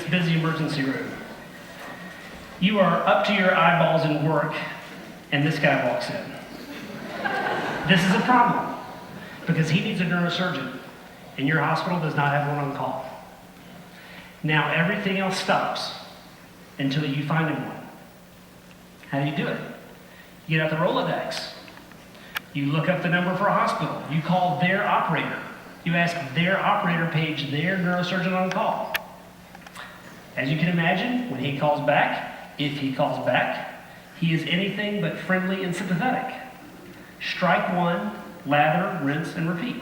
busy emergency room. You are up to your eyeballs in work, and this guy walks in. This is a problem, because he needs a neurosurgeon, and your hospital does not have one on call. Now everything else stops until you find him one. How do you do it? You get out the Rolodex. You look up the number for a hospital. You call their operator. You ask their operator page their neurosurgeon on call. As you can imagine, when he calls back, if he calls back, he is anything but friendly and sympathetic. Strike one, lather, rinse, and repeat.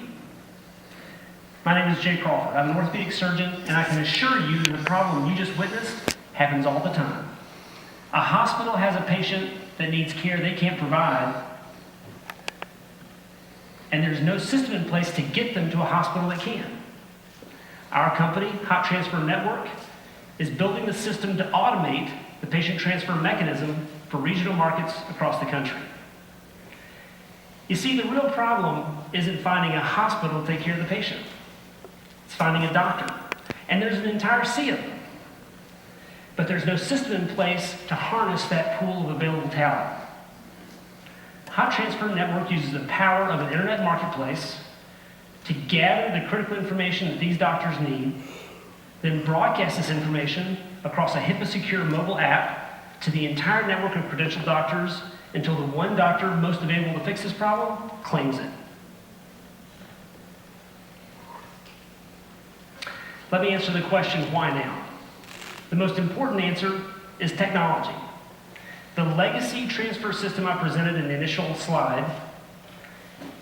My name is Jay Crawford. I'm an orthopedic surgeon, and I can assure you the problem you just witnessed happens all the time. A hospital has a patient that needs care they can't provide, and there's no system in place to get them to a hospital that can. Our company, Hot Transfer Network, is building the system to automate the patient transfer mechanism for regional markets across the country. You see, the real problem isn't finding a hospital to take care of the patient. It's finding a doctor. And there's an entire sea of them. But there's no system in place to harness that pool of available talent. Hot Transfer Network uses the power of an internet marketplace to gather the critical information that these doctors need, then broadcast this information across a HIPAA-secure mobile app to the entire network of credentialed doctors until the one doctor most available to fix this problem claims it. Let me answer the question, why now? The most important answer is technology. The legacy transfer system I presented in the initial slide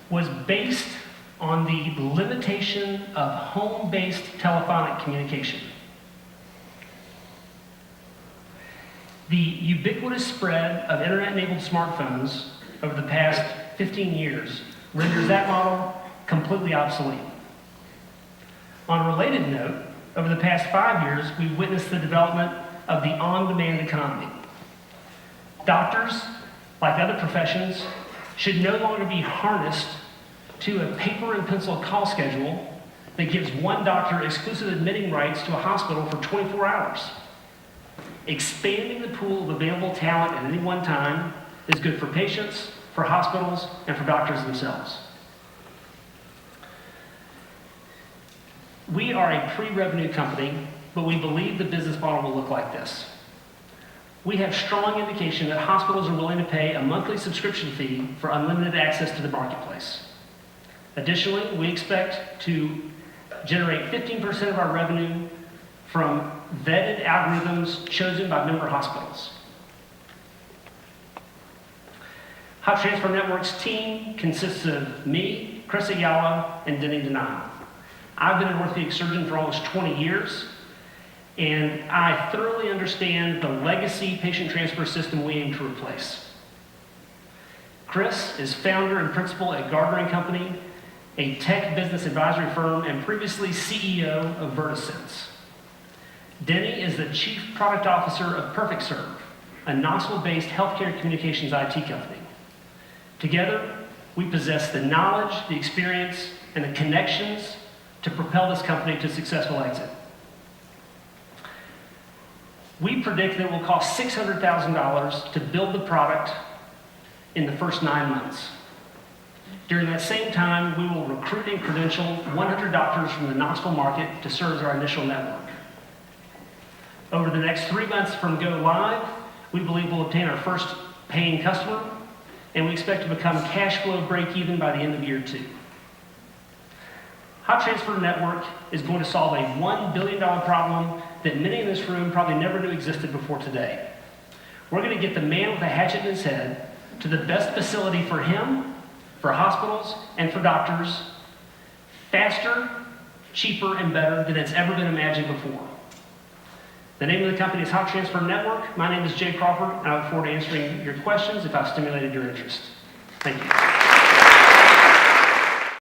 was based on the limitation of home-based telephonic communication. The ubiquitous spread of internet-enabled smartphones over the past 15 years renders that model completely obsolete. On a related note, over the past 5 years, we've witnessed the development of the on-demand economy. Doctors, like other professions, should no longer be harnessed to a paper and pencil call schedule that gives one doctor exclusive admitting rights to a hospital for 24 hours. Expanding the pool of available talent at any one time is good for patients, for hospitals, and for doctors themselves. We are a pre-revenue company, but we believe the business model will look like this. We have strong indication that hospitals are willing to pay a monthly subscription fee for unlimited access to the marketplace. Additionally, we expect to generate 15% of our revenue from vetted algorithms chosen by member hospitals. Hot Transfer Network's team consists of me, Chris Ayala, and Denny Denine. I've been an orthopedic surgeon for almost 20 years, and I thoroughly understand the legacy patient transfer system we aim to replace. Chris is founder and principal at Gardner & Company, a tech business advisory firm, and previously CEO of VertiSense. Denny is the chief product officer of PerfectServe, a Knoxville-based healthcare communications IT company. Together, we possess the knowledge, the experience, and the connections to propel this company to successful exit. We predict that it will cost $600,000 to build the product in the first 9 months. During that same time, we will recruit and credential 100 doctors from the Knoxville market to serve as our initial network. Over the next 3 months from go live, we believe we'll obtain our first paying customer, and we expect to become cash flow break even by the end of year 2. Hot Transfer Network is going to solve a $1 billion problem that many in this room probably never knew existed before today. We're going to get the man with a hatchet in his head to the best facility for him, for hospitals, and for doctors, faster, cheaper, and better than it's ever been imagined before. The name of the company is Hot Transfer Network. My name is Jay Crawford, and I look forward to answering your questions if I've stimulated your interest. Thank you.